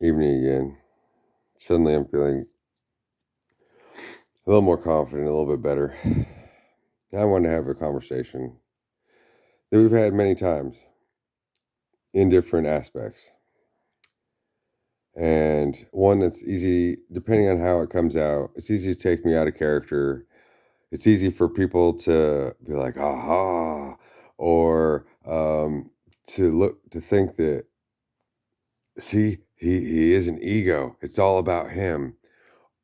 Evening again. Suddenly I'm feeling a little more confident, a little bit better. I wanted to have a conversation that we've had many times in different aspects. And one that's easy, depending on how it comes out, it's easy to take me out of character. It's easy for people to be like, aha, or to think that, see, he is an ego. It's all about him.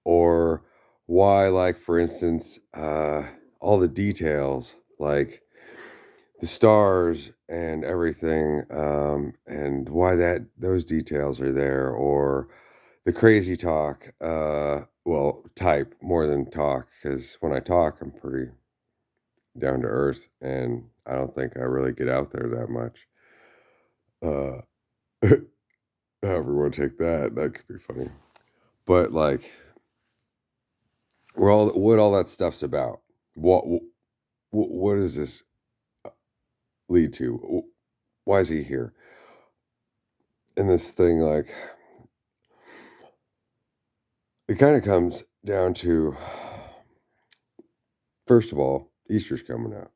Or why, like, for instance, all the details, like the stars and everything, and why those details are there, or the crazy talk, well, type more than talk, because when I talk, I'm pretty down to earth, and I don't think I really get out there that much. Uh, however you want to take that, that could be funny. But like, what all that stuff's about. What does this lead to? Why is he here? And this thing, like, it kind of comes down to, first of all, Easter's coming up.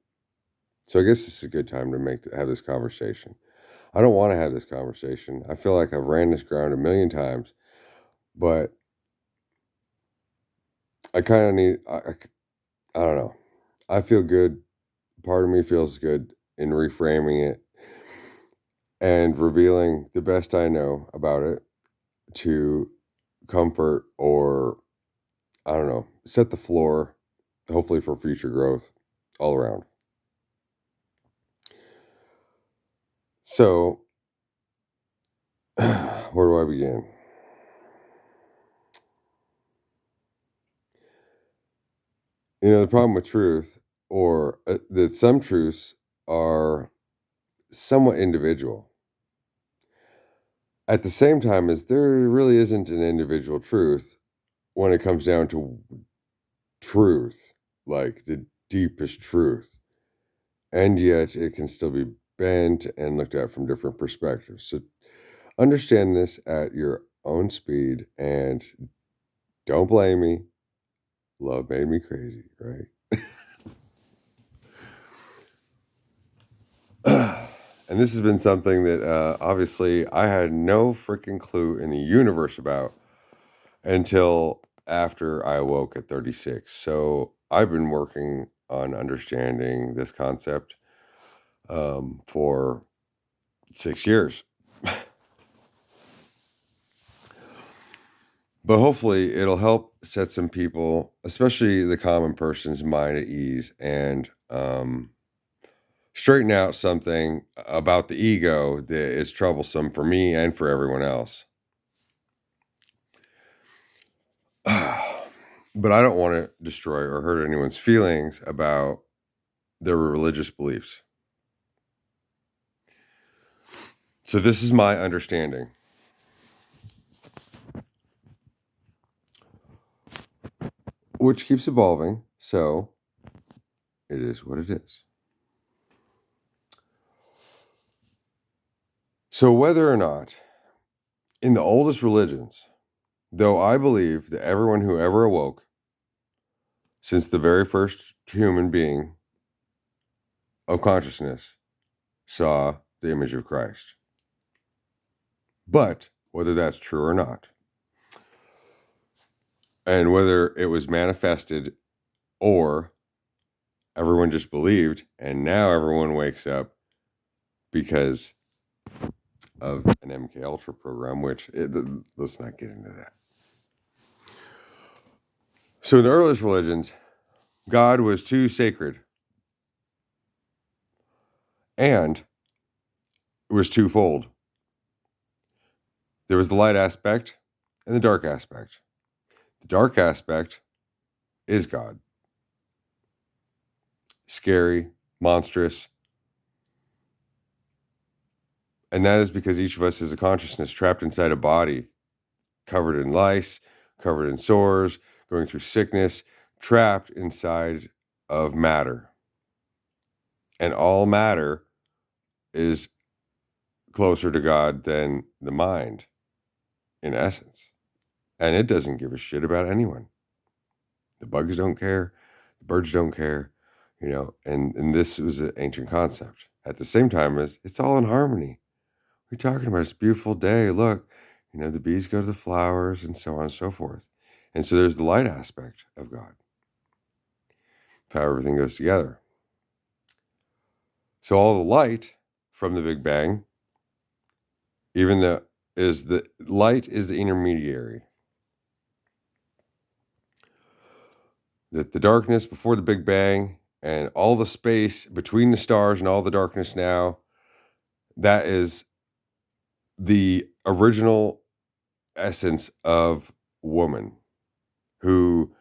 So I guess this is a good time to have this conversation. I don't want to have this conversation. I feel like I've ran this ground a million times, but I kind of need, I don't know. I feel good. Part of me feels good in reframing it and revealing the best I know about it to comfort, or I don't know, set the floor, hopefully for future growth all around. So, where do I begin? The problem with truth, or that some truths are somewhat individual. At the same time as there really isn't an individual truth when it comes down to truth, like the deepest truth. And yet it can still be bent and looked at from different perspectives. So understand this at your own speed and don't blame me. Love made me crazy, right? And this has been something that obviously I had no freaking clue in the universe about until after I awoke at 36. So I've been working on understanding this concept for 6 years. But hopefully it'll help set some people, especially the common person's mind at ease, and straighten out something about the ego that is troublesome for me and for everyone else. But I don't want to destroy or hurt anyone's feelings about their religious beliefs. So this is my understanding, which keeps evolving. So it is what it is. So whether or not in the oldest religions, though I believe that everyone who ever awoke, since the very first human being of consciousness, saw the image of Christ. But whether that's true or not, and whether it was manifested or everyone just believed, and now everyone wakes up because of an MK Ultra program, let's not get into that. So in the earliest religions, God was too sacred, and it was twofold. There was the light aspect and the dark aspect. The dark aspect is God. Scary, monstrous. And that is because each of us is a consciousness trapped inside a body, covered in lice, covered in sores, going through sickness, trapped inside of matter. And all matter is closer to God than the mind. in essence. And it doesn't give a shit about anyone. The bugs don't care, the birds don't care, and this was an ancient concept. At the same time as it's all in harmony. We're talking about this beautiful day. Look, the bees go to the flowers and so on and so forth. And so there's the light aspect of God, how everything goes together. So all the light from the Big Bang, even though the light is the intermediary. That the darkness before the Big Bang and all the space between the stars and all the darkness now, that is the original essence of woman, who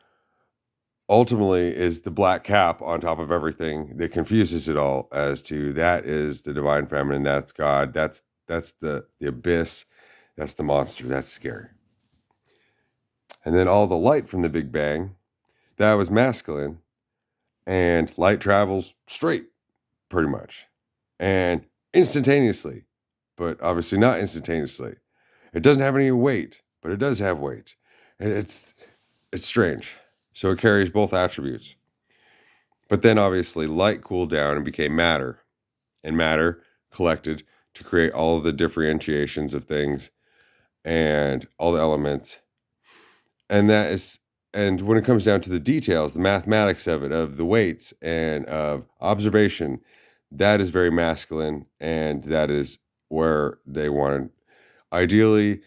ultimately is the black cap on top of everything that confuses it all as to that is the divine feminine, that's God, that's the abyss, that's the monster, that's scary. And then all the light from the Big Bang, that was masculine, and light travels straight, pretty much, and instantaneously, but obviously not instantaneously. It doesn't have any weight, but it does have weight, and it's strange. So it carries both attributes. But then obviously light cooled down and became matter, and matter collected to create all of the differentiations of things and all the elements. And that is, and when it comes down to the details, the mathematics of it, of the weights and of observation, that is very masculine, and that is where they wanted, ideally,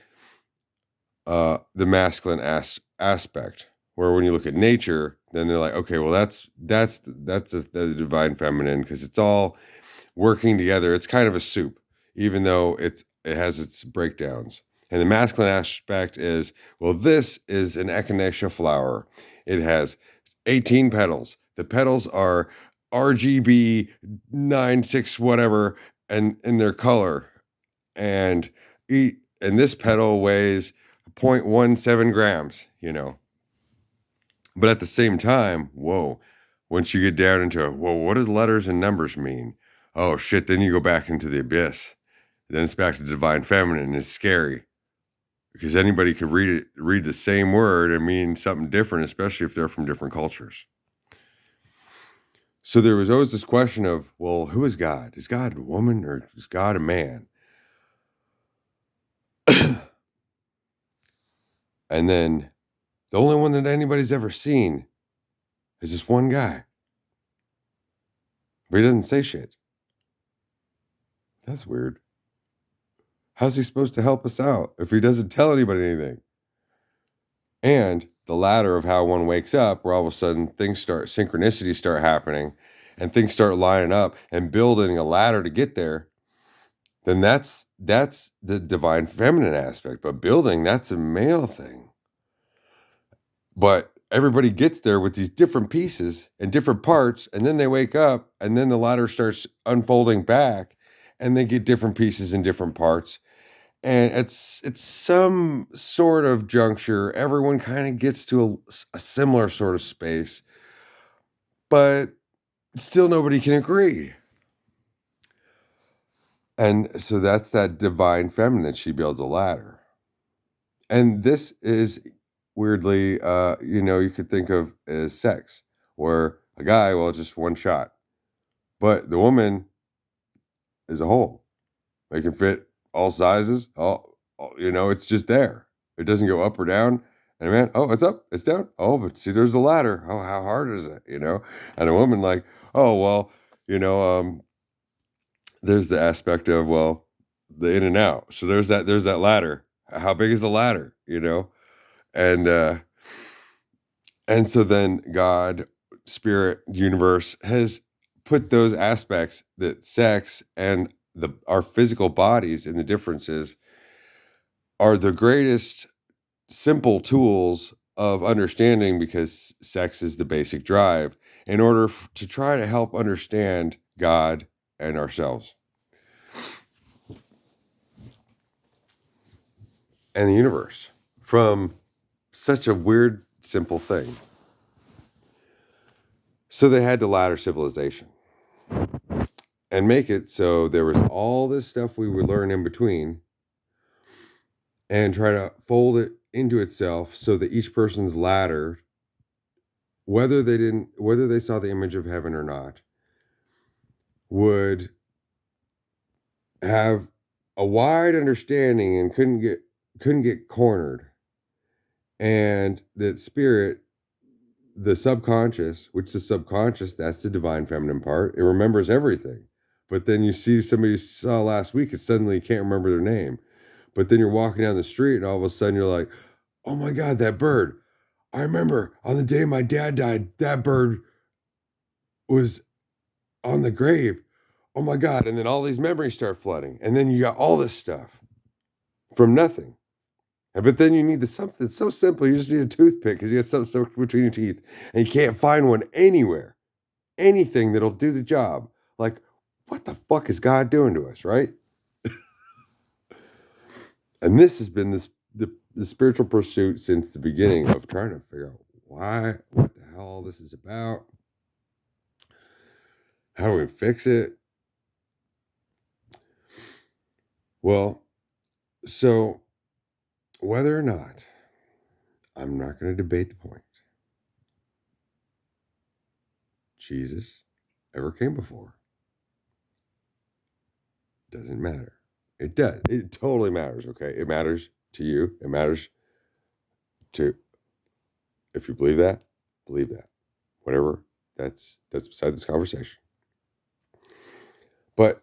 the masculine aspect. Where when you look at nature, then they're like, okay, well that's the divine feminine, because it's all working together. It's kind of a soup, even though it has its breakdowns. And the masculine aspect is, well, this is an echinacea flower. It has 18 petals. The petals are RGB 96 whatever, and in their color. And and this petal weighs 0.17 grams. But at the same time, whoa, once you get down into, whoa, what does letters and numbers mean? Oh shit, then you go back into the abyss. Then it's back to divine feminine, and it's scary. Because anybody could read the same word and mean something different, especially if they're from different cultures. So there was always this question of, well, who is God? Is God a woman or is God a man? And then the only one that anybody's ever seen is this one guy. But he doesn't say shit. That's weird. How's he supposed to help us out if he doesn't tell anybody anything? And the ladder of how one wakes up, where all of a sudden synchronicities start happening, and things start lining up and building a ladder to get there, then that's the divine feminine aspect. But building, that's a male thing. But everybody gets there with these different pieces and different parts, and then they wake up, and then the ladder starts unfolding back, and they get different pieces and different parts. And it's some sort of juncture. Everyone kind of gets to a similar sort of space, but still nobody can agree. And so that's that divine feminine. She builds a ladder. And this is weirdly, you could think of as sex, where a guy, well, just one shot. But the woman is a whole. They can fit all sizes, it's just there. It doesn't go up or down. And a man, oh, it's up, it's down. Oh, but see, there's the ladder. Oh, how hard is it? And a woman like, oh, well, there's the aspect of, well, the in and out. So there's that ladder. How big is the ladder? And and so then God, spirit, universe has put those aspects, that sex and our physical bodies and the differences are the greatest simple tools of understanding, because sex is the basic drive in order to try to help understand God and ourselves and the universe from such a weird, simple thing. So they had to ladder civilization and make it so there was all this stuff we would learn in between, and try to fold it into itself so that each person's ladder, whether they saw the image of heaven or not, would have a wide understanding and couldn't get cornered. And that spirit, the subconscious, which the subconscious, that's the divine feminine part, it remembers everything. But then you see somebody you saw last week and suddenly you can't remember their name. But then you're walking down the street and all of a sudden you're like, oh my God, that bird. I remember on the day my dad died, that bird was on the grave. Oh my God. And then all these memories start flooding. And then you got all this stuff from nothing. But then you need something so simple. You just need a toothpick because you got something stuck between your teeth and you can't find one anywhere. Anything that'll do the job. Like, what the fuck is God doing to us, right? And this has been the spiritual pursuit since the beginning of trying to figure out what the hell all this is about. How do we fix it? Well, so whether or not, I'm not going to debate the point, Jesus ever came before, doesn't matter. It does. It totally matters, okay? It matters to you. It matters to, if you believe that, believe that. Whatever, that's beside this conversation. But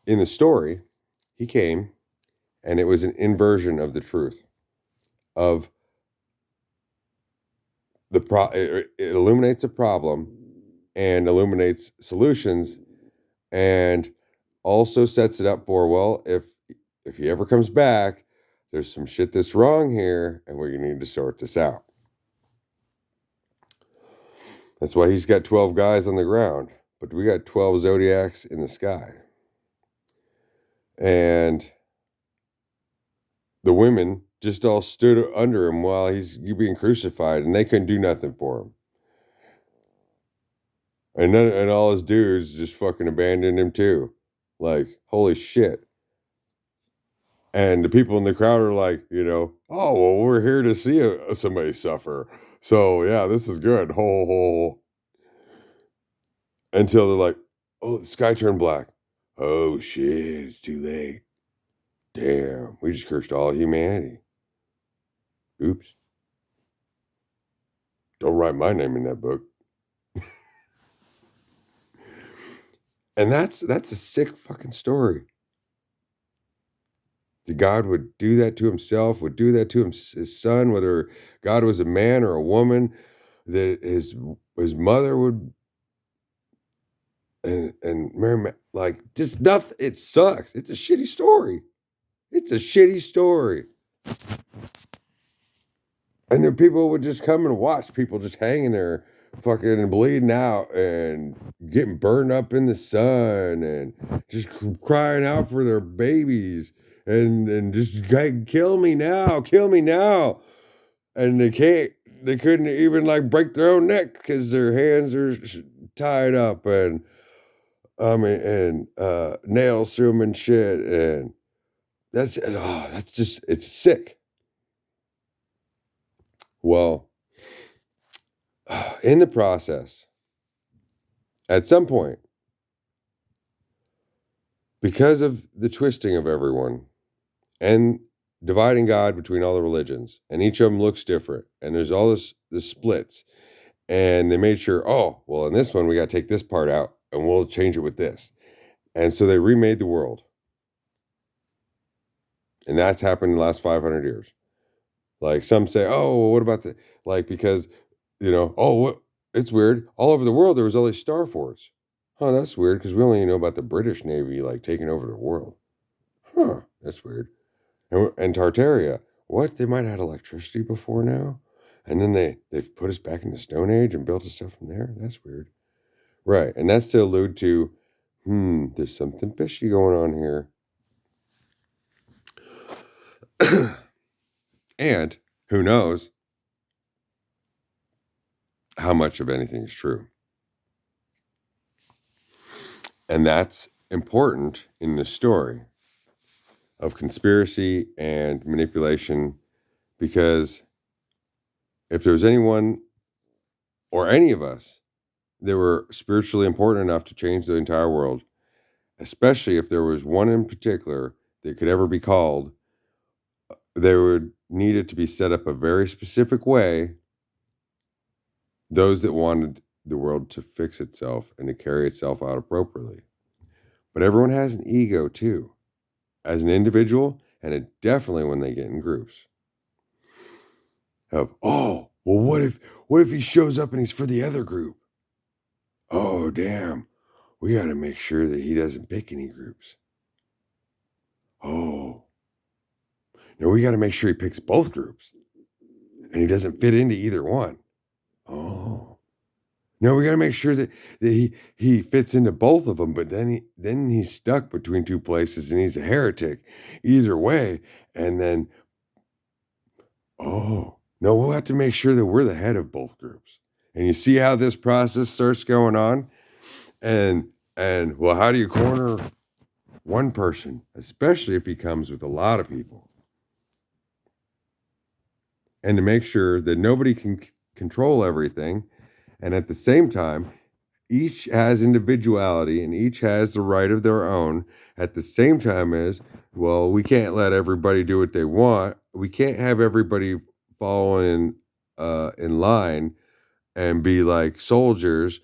in the story, he came and it was an inversion of the truth of it illuminates a problem and illuminates solutions and also sets it up for, well, if he ever comes back, there's some shit that's wrong here and we need to sort this out. That's why he's got 12 guys on the ground, but we got 12 zodiacs in the sky. And the women just all stood under him while he's being crucified, and they couldn't do nothing for him. And all his dudes just fucking abandoned him too. Like, holy shit. And the people in the crowd are like, oh, well, we're here to see somebody suffer. So, yeah, this is good. Ho, ho, ho. Until they're like, oh, the sky turned black. Oh, shit, it's too late. Damn, we just cursed all humanity. Oops. Don't write my name in that book. And that's a sick fucking story. That God would do that to himself, would do that to his son, whether God was a man or a woman, that his mother would, and Mary, like, just nothing. It sucks. It's a shitty story. It's a shitty story. And then people would just come and watch people just hanging there, fucking bleeding out and getting burned up in the sun and just crying out for their babies and just kill me now, kill me now. And they couldn't even like break their own neck because their hands are tied up and nails through them and shit. And that's just, it's sick. Well, in the process, at some point, because of the twisting of everyone and dividing God between all the religions, and each of them looks different, and there's all this splits, and they made sure, oh, well, in this one we got to take this part out, and we'll change it with this, and so they remade the world, and that's happened in the last 500 years. Like some say, oh, well, what about because it's weird. All over the world there was all these star forts. Huh, that's weird because we only know about the British Navy like taking over the world. Huh, that's weird. And Tartaria, what? They might have had electricity before now? And then they've put us back in the Stone Age and built us stuff from there? That's weird. Right, and that's to allude to, there's something fishy going on here. And who knows how much of anything is true. And that's important in the story. of conspiracy and manipulation, because if there was anyone or any of us that were spiritually important enough to change the entire world, especially if there was one in particular that could ever be called, they would need it to be set up a very specific way, those that wanted the world to fix itself and to carry itself out appropriately. But everyone has an ego too, as an individual, and definitely when they get in groups. Of, oh, well, what if he shows up and he's for the other group? Oh, damn. We got to make sure that he doesn't pick any groups. Oh, no, we got to make sure he picks both groups and he doesn't fit into either one. Oh, no, we got to make sure that he fits into both of them, but then he's stuck between two places and he's a heretic either way. And then, oh, no, we'll have to make sure that we're the head of both groups. And you see how this process starts going on? And well, how do you corner one person, especially if he comes with a lot of people? And to make sure that nobody can control everything, and at the same time, each has individuality and each has the right of their own. At the same time as, well, we can't let everybody do what they want. We can't have everybody following in line and be like soldiers,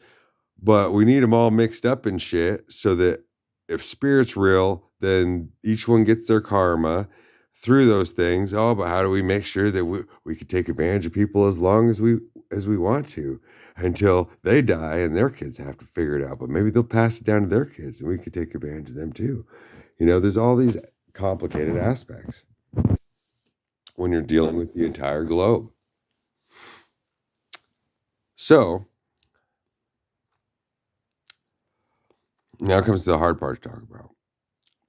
but we need them all mixed up in shit so that if spirit's real, then each one gets their karma through those things. Oh, but how do we make sure that we can take advantage of people as long as we want to, until they die and their kids have to figure it out? But maybe they'll pass it down to their kids and we could take advantage of them too. There's all these complicated aspects when you're dealing with the entire globe. So now comes the hard part to talk about.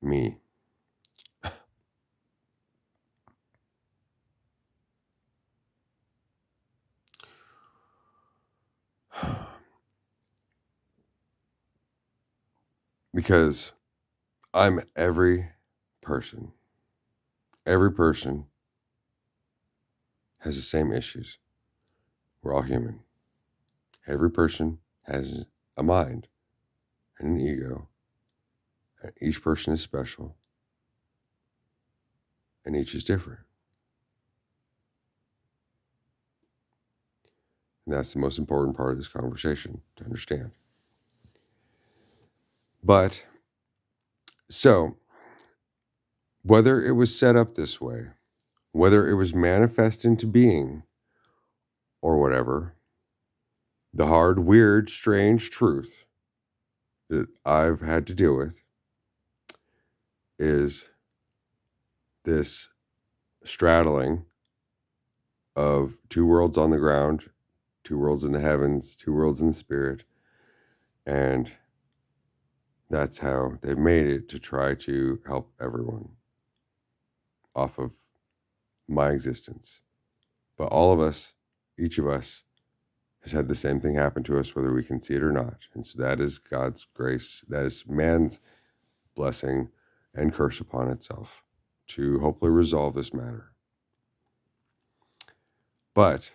Me. Because I'm every person. Every person has the same issues. We're all human. Every person has a mind and an ego. And each person is special. And each is different. And that's the most important part of this conversation to understand. But, so, whether it was set up this way, whether it was manifest into being, or whatever, the hard, weird, strange truth that I've had to deal with is this straddling of two worlds on the ground, two worlds in the heavens, two worlds in the spirit. And that's how they've made it to try to help everyone off of my existence. But all of us, each of us, has had the same thing happen to us, whether we can see it or not. And so that is God's grace. That is man's blessing and curse upon itself to hopefully resolve this matter. But,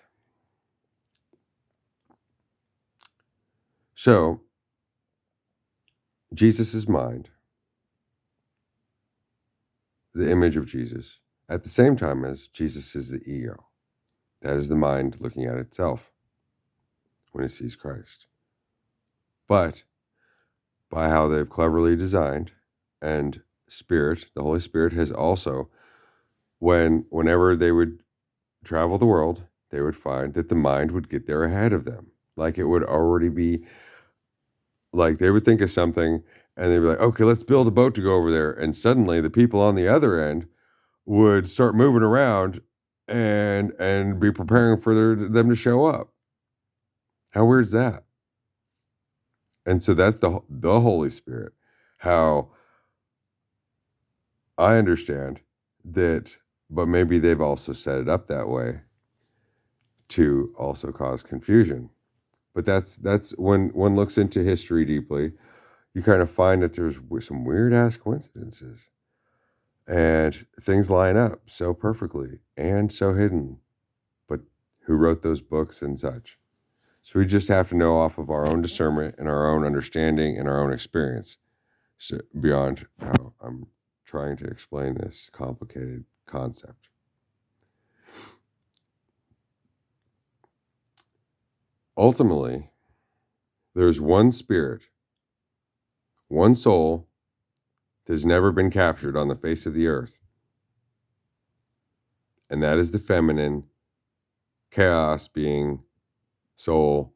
so, Jesus' mind, the image of Jesus, at the same time as Jesus is the ego. That is the mind looking at itself when it sees Christ. But by how they've cleverly designed, and Spirit, the Holy Spirit has also, whenever they would travel the world, they would find that the mind would get there ahead of them. Like it would already be, like they would think of something and they'd be like, okay, let's build a boat to go over there. And suddenly the people on the other end would start moving around and be preparing for them to show up. How weird is that? And so that's the Holy Spirit. How I understand that, but maybe they've also set it up that way to also cause confusion. But that's when one looks into history deeply, you kind of find that there's some weird ass coincidences. And things line up so perfectly and so hidden. But who wrote those books and such? So we just have to know off of our own discernment and our own understanding and our own experience. So beyond how I'm trying to explain this complicated concept. Ultimately, there's one spirit, one soul that has never been captured on the face of the earth, and that is the feminine chaos being soul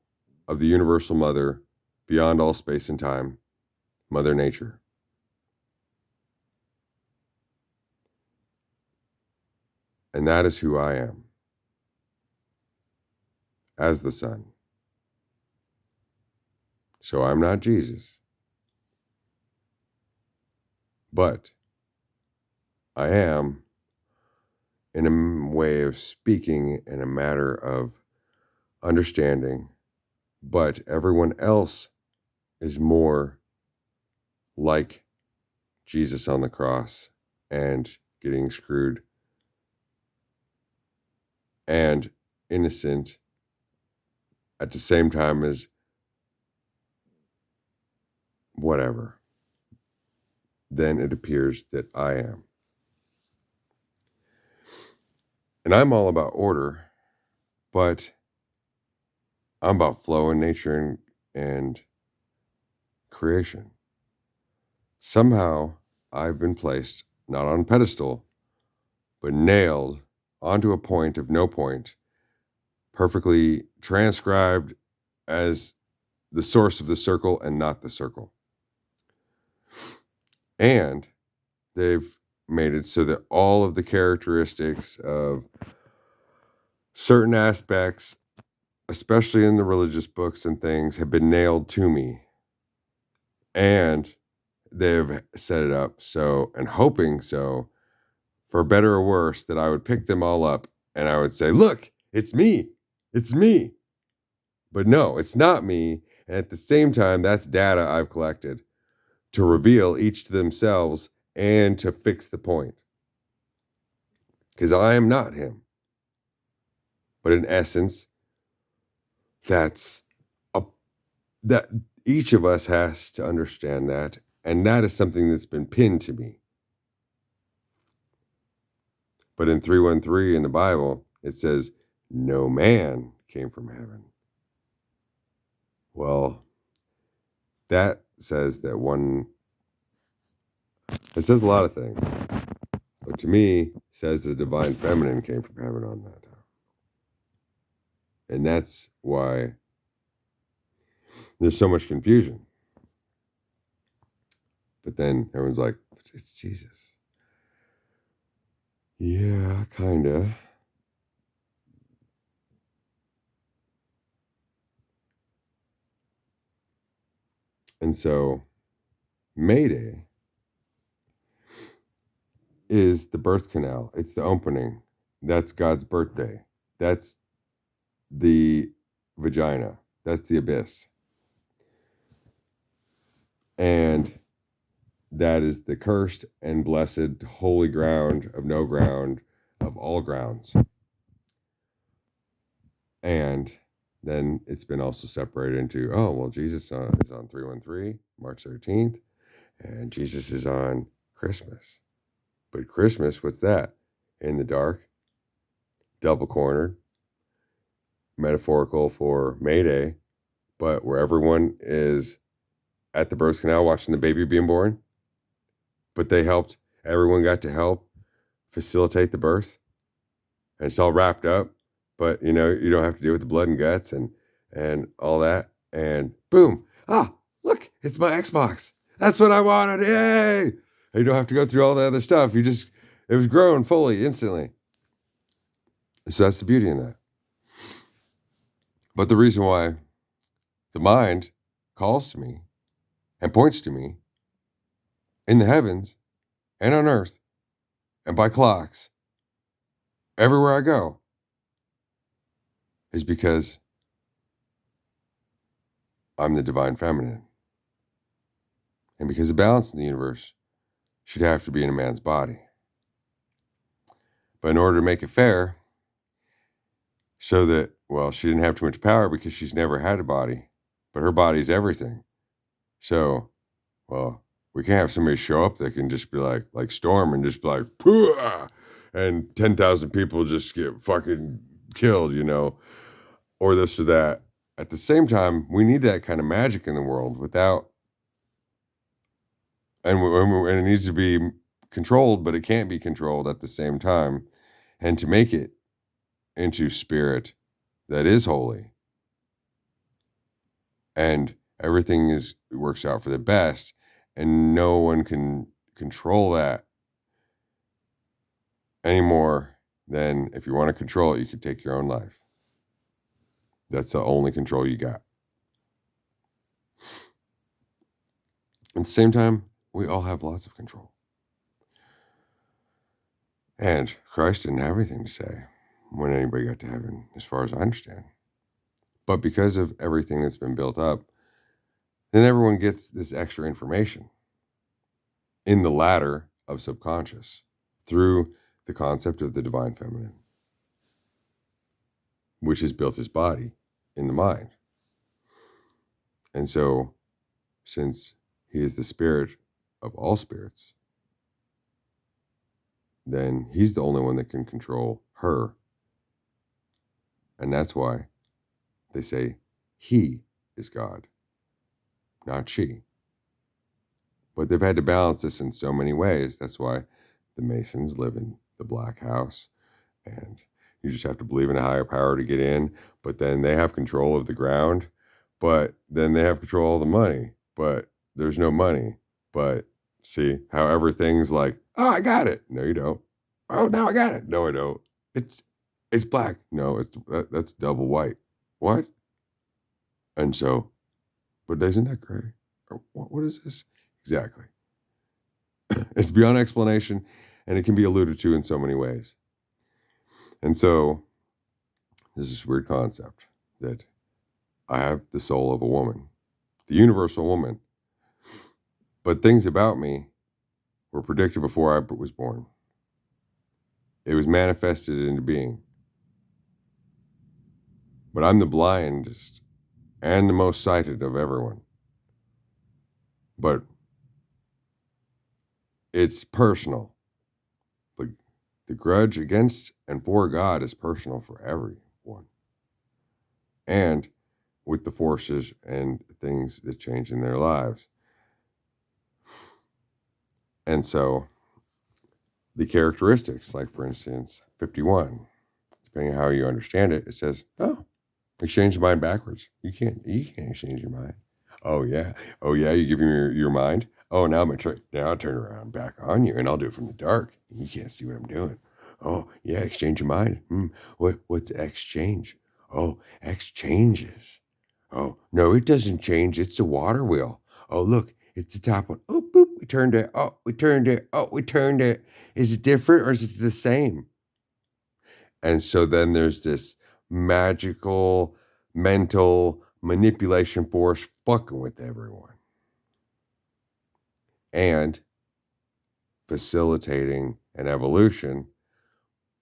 of the universal mother beyond all space and time, Mother Nature. And that is who I am as the Son. So I'm not Jesus, but I am, in a way of speaking, in a matter of understanding, but everyone else is more like Jesus on the cross and getting screwed and innocent at the same time as whatever. Then it appears that I am. And I'm all about order, but I'm about flow in nature and creation. Somehow I've been placed not on a pedestal, but nailed onto a point of no point, perfectly transcribed as the source of the circle and not the circle. And they've made it so that all of the characteristics of certain aspects, especially in the religious books and things, have been nailed to me. And they've set it up so, and hoping so, for better or worse, that I would pick them all up and I would say, look, it's me. It's me. But no, it's not me. And at the same time, that's data I've collected to reveal each to themselves and to fix the point. Because I am not him. But in essence, that's that each of us has to understand that. And that is something that's been pinned to me. But in 313 in the Bible, it says, no man came from heaven. Well, that says that it says a lot of things. But to me, it says the divine feminine came from heaven on that. And that's why there's so much confusion. But then everyone's like, it's Jesus. Yeah, kind of. And so May Day is the birth canal. It's the opening. That's God's birthday. That's the vagina. That's the abyss. And that is the cursed and blessed holy ground of no ground of all grounds. And then it's been also separated into, oh, well, Jesus is on 313, March 13th, and Jesus is on Christmas. But Christmas, what's that? In the dark, double cornered, metaphorical for May Day, but where everyone is at the birth canal watching the baby being born, but everyone got to help facilitate the birth, and it's all wrapped up, but you don't have to deal with the blood and guts and all that, and boom, look, it's my Xbox. That's what I wanted. Yay! And you don't have to go through all the other stuff. It was grown fully instantly. So that's the beauty in that. But the reason why the mind calls to me and points to me in the heavens and on earth and by clocks everywhere I go is because I'm the divine feminine. And because the balance in the universe should have to be in a man's body. But in order to make it fair, so that, well, she didn't have too much power because she's never had a body, but her body's everything. So, well, we can't have somebody show up that can just be like Storm and just be like, "Pooah," and 10,000 people just get fucking killed, or this or that. At the same time, we need that kind of magic in the world without, and it needs to be controlled, but it can't be controlled at the same time. And to make it into spirit that is holy and everything works out for the best, and no one can control that anymore. Then if you want to control it, you can take your own life. That's the only control you got. At the same time, we all have lots of control. And Christ didn't have anything to say when anybody got to heaven, as far as I understand. But because of everything that's been built up, then everyone gets this extra information in the ladder of subconscious through the concept of the divine feminine, which has built his body in the mind. And so, since he is the spirit of all spirits, then he's the only one that can control her. And that's why they say he is God, not she. But they've had to balance this in so many ways. That's why the Masons live in the Black House, and you just have to believe in a higher power to get in. But then they have control of the ground, but then they have control of the money, but there's no money. But see how everything's like, oh, I got it. No, you don't. Oh, now I got it. No, I don't. It's black. No, that's double white. What? And so, but isn't that gray? Or what is this? Exactly. It's beyond explanation, and it can be alluded to in so many ways. And so, there's this weird concept that I have the soul of a woman, the universal woman. But things about me were predicted before I was born. It was manifested into being. But I'm the blindest and the most sighted of everyone. But it's personal. The grudge against and for God is personal for everyone. And with the forces and things that change in their lives. And so the characteristics, like for instance, 51, depending on how you understand it, it says, oh, exchange your mind backwards. You can't exchange your mind. Oh yeah. Oh yeah, you give me your mind. Oh, now now I'll turn around back on you and I'll do it from the dark. You can't see what I'm doing. Oh yeah, exchange your mind. What's exchange? Oh, exchanges. Oh, no, it doesn't change. It's the water wheel. Oh, look, it's the top one. Oh, boop, we turned it. Oh, we turned it. Oh, we turned it. Is it different or is it the same? And so then there's this magical mental manipulation force fucking with everyone and facilitating an evolution.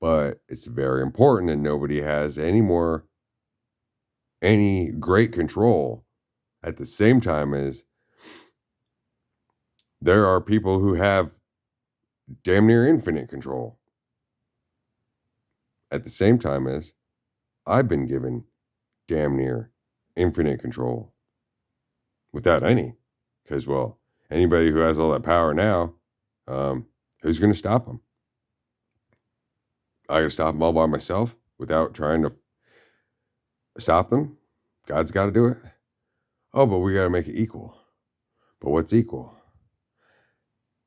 But it's very important, and nobody has any great control at the same time as there are people who have damn near infinite control. At the same time as I've been given damn near infinite control without any. Because, well, anybody who has all that power now, who's going to stop them? I got to stop them all by myself without trying to stop them? God's got to do it? Oh, but we got to make it equal. But what's equal?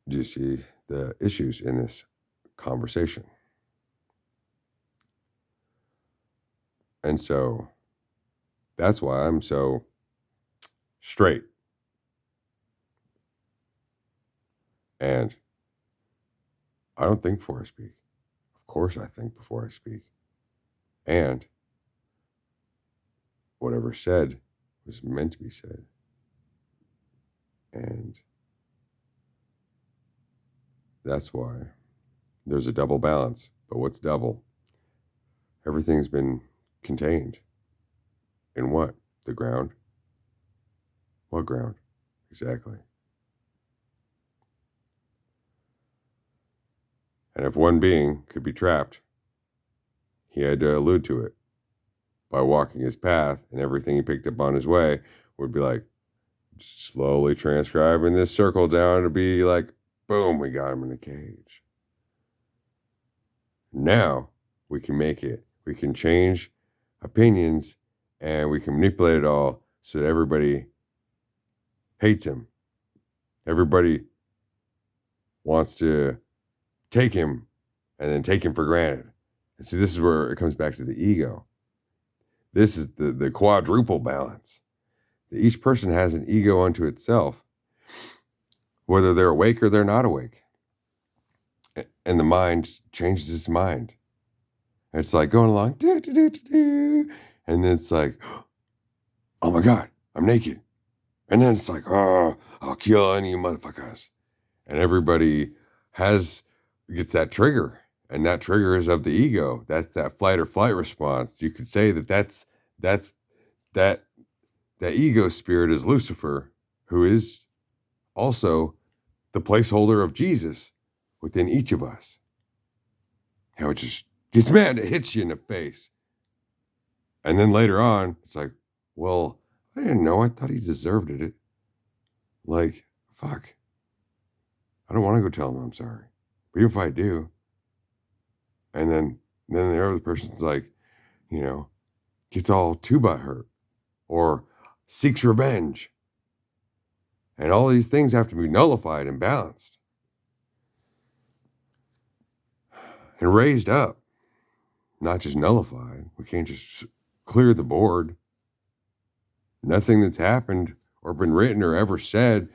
Do you see the issues in this conversation? And so that's why I'm so straight. And I don't think before I speak. Of course, I think before I speak. And whatever said was meant to be said. And that's why there's a double balance. But what's double? Everything's been contained. In what? The ground? What ground? Exactly. And if one being could be trapped, he had to allude to it by walking his path, and everything he picked up on his way would be like slowly transcribing this circle down to be like, boom, we got him in a cage. Now we can make it. We can change opinions and we can manipulate it all so that everybody hates him. Everybody wants to take him and then take him for granted. And see, this is where it comes back to the ego. This is the quadruple balance. That each person has an ego unto itself, whether they're awake or they're not awake. And the mind changes its mind. And it's like going along, doo, doo, doo, doo, doo, and then it's like, oh my God, I'm naked. And then it's like, oh, I'll kill any motherfuckers. And everybody gets that trigger. And that trigger is of the ego. That's that fight or flight response. You could say that's that ego spirit is Lucifer, who is also the placeholder of Jesus within each of us. How it just gets mad, it hits you in the face. And then later on, it's like, well, I didn't know. I thought he deserved it. Like, fuck. I don't want to go tell him I'm sorry. But if I do, and then the other person's like, gets all too butthurt or seeks revenge. And all these things have to be nullified and balanced and raised up, not just nullified. We can't just clear the board. Nothing that's happened or been written or ever said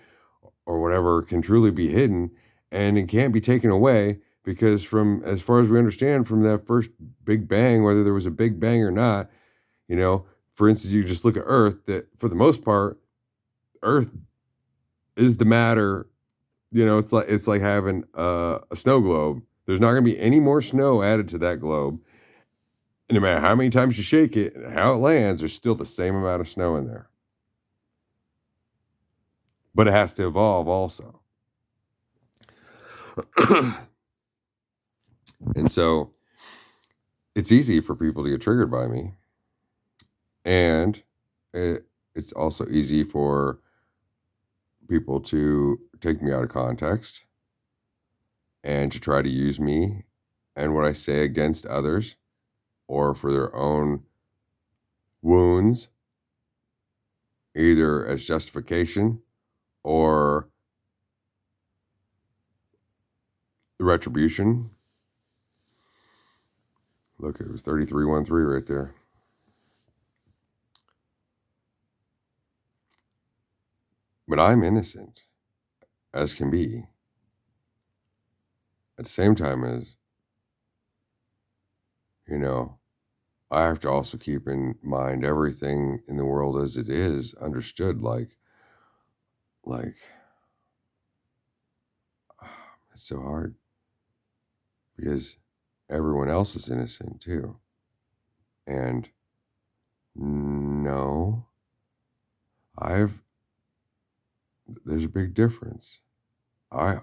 or whatever can truly be hidden, and it can't be taken away because from as far as we understand from that first Big Bang, whether there was a Big Bang or not, for instance, you just look at Earth, that for the most part, Earth is the matter. It's like having a snow globe. There's not going to be any more snow added to that globe. And no matter how many times you shake it and how it lands, there's still the same amount of snow in there. But it has to evolve also. And so it's easy for people to get triggered by me. And it's also easy for people to take me out of context and to try to use me and what I say against others or for their own wounds, either as justification or retribution. Look, it was 3313 right there. But I'm innocent as can be. At the same time as, I have to also keep in mind everything in the world as it is understood. Like it's so hard because everyone else is innocent too. And no, there's a big difference. I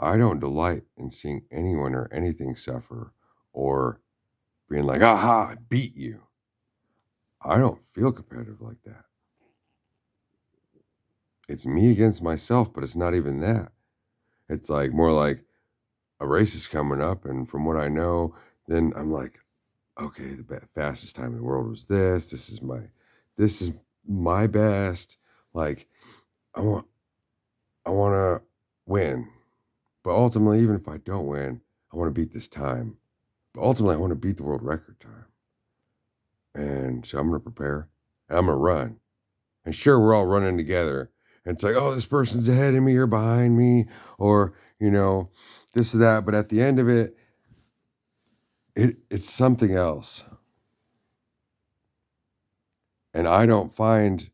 don't delight in seeing anyone or anything suffer or being like, aha, I beat you. I don't feel competitive like that. It's me against myself, but it's not even that. It's like more like a race is coming up, and from what I know, then I'm like, okay, the fastest time in the world was this. This is my best. Like, I want to win, but ultimately, even if I don't win, I want to beat this time. But ultimately, I want to beat the world record time. And so I'm going to prepare. And I'm going to run. And sure, we're all running together. And it's like, oh, this person's ahead of me or behind me, or this or that. But at the end of it, it's something else. And I don't find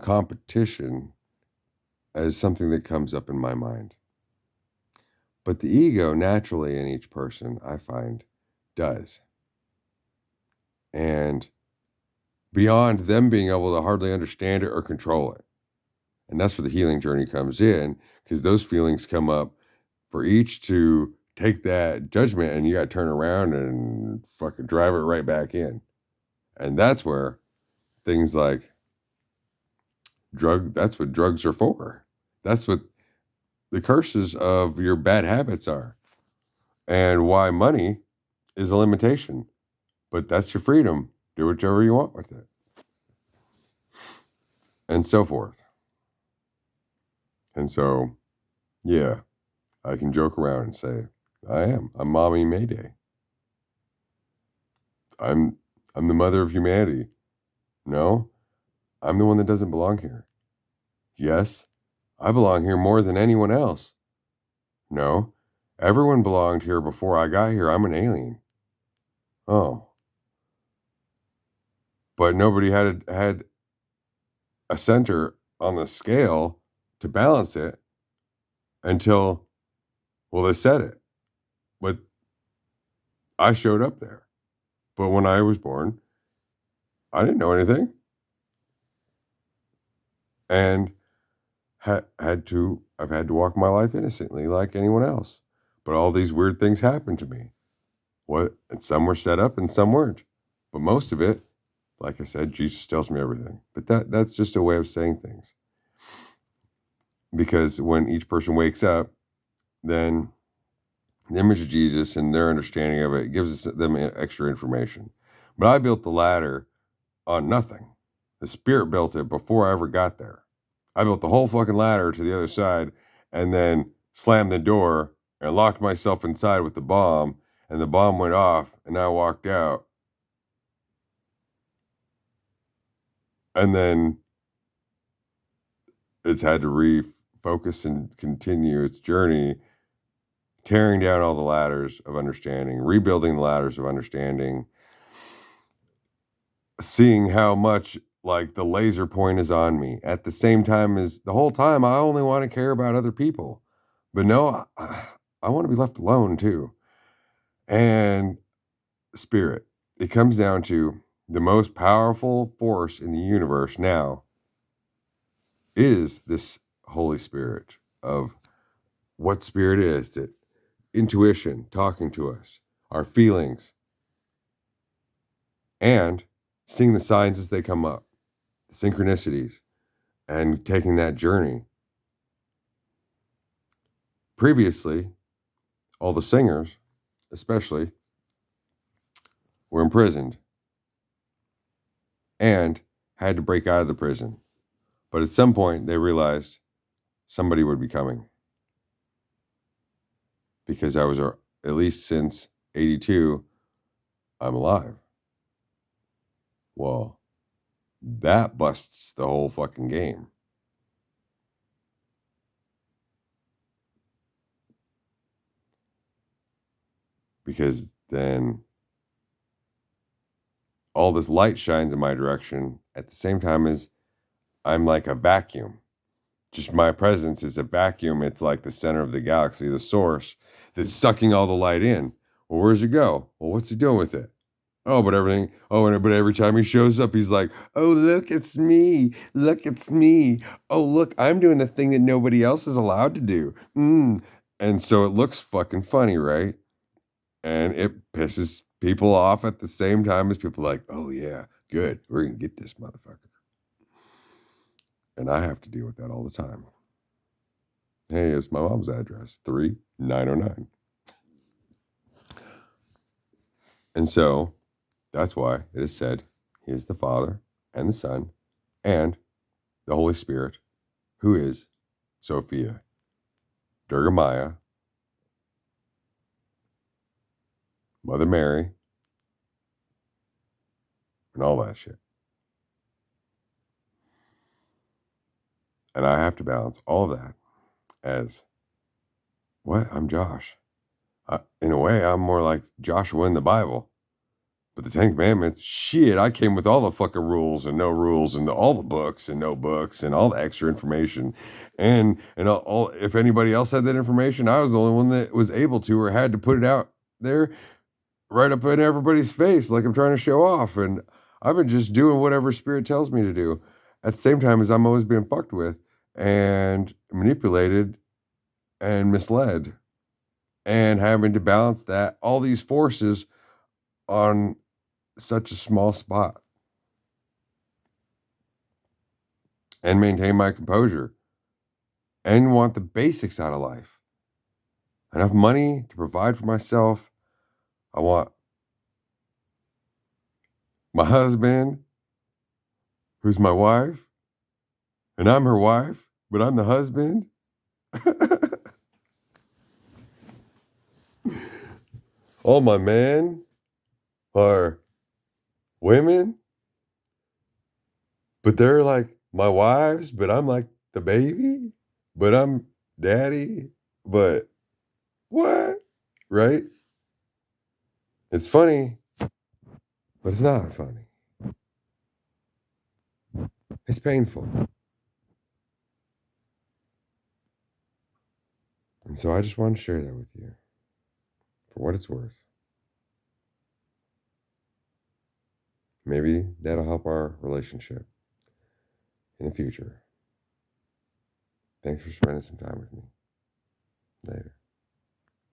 competition as something that comes up in my mind. But the ego naturally in each person, I find, does. And beyond them being able to hardly understand it or control it. And that's where the healing journey comes in, because those feelings come up for each to take that judgment, and you got to turn around and fucking drive it right back in. And that's where things like that's what drugs are for. That's what the curses of your bad habits are, and why money is a limitation. But that's your freedom. Do whatever you want with it. And so forth. And so, yeah, I can joke around and say, I'm Mommy Mayday. I'm the mother of humanity. No, I'm the one that doesn't belong here. Yes, I belong here more than anyone else. No, everyone belonged here before I got here. I'm an alien. Oh, but nobody had a center on the scale to balance it until, well, they said it, but I showed up there. But when I was born, I didn't know anything, and I've had to walk my life innocently like anyone else. But all these weird things happened to me. And some were set up and some weren't. But most of it, like I said, Jesus tells me everything. But that's just a way of saying things. Because when each person wakes up, then the image of Jesus and their understanding of it gives them extra information. But I built the ladder on nothing. The Spirit built it before I ever got there. I built the whole fucking ladder to the other side and then slammed the door and locked myself inside with the bomb, and the bomb went off and I walked out. And then it's had to refocus and continue its journey, tearing down all the ladders of understanding, rebuilding the ladders of understanding, seeing how much like the laser point is on me at the same time as the whole time I only want to care about other people. But no, I want to be left alone too. And spirit, it comes down to the most powerful force in the universe now is this Holy Spirit of what spirit is, that intuition talking to us, our feelings, and seeing the signs as they come up, the synchronicities, and taking that journey. Previously, all the singers, especially, were imprisoned and had to break out of the prison. But at some point, they realized somebody would be coming. Because I was, at least since 82, I'm alive. Well, that busts the whole fucking game. Because then all this light shines in my direction at the same time as I'm like a vacuum. Just my presence is a vacuum. It's like the center of the galaxy, the source that's sucking all the light in. Well, where's it go? Well, what's he doing with it? Oh, but everything. Oh, but every time he shows up, he's like, "Oh, look, it's me. Look, it's me. Oh, look, I'm doing the thing that nobody else is allowed to do." And so it looks fucking funny, right? And it pisses people off at the same time as people are like, "Oh yeah, good. We're gonna get this motherfucker." And I have to deal with that all the time. Hey, it's my mom's address, 3909. And so that's why it is said, He is the Father and the Son and the Holy Spirit, who is Sophia, Durga Maya, Mother Mary, and all that shit. And I have to balance all of that as, what? I'm Josh. In a way, I'm more like Joshua in the Bible. But the Ten Commandments, shit, I came with all the fucking rules and all the books and no books and all the extra information. And all if anybody else had that information, I was the only one that was able to or had to put it out there right up in everybody's face like I'm trying to show off. And I've been just doing whatever spirit tells me to do. At the same time as I'm always being fucked with and manipulated and misled and having to balance that all these forces on such a small spot and maintain my composure and want the basics out of life. Enough money to provide for myself. I want my husband, who's my wife, and I'm her wife, but I'm the husband. All my men are women, but they're like my wives, but I'm like the baby, but I'm daddy, but what? Right? It's funny, but it's not funny. It's painful. And so I just want to share that with you for what it's worth. Maybe that'll help our relationship in the future. Thanks for spending some time with me. Later.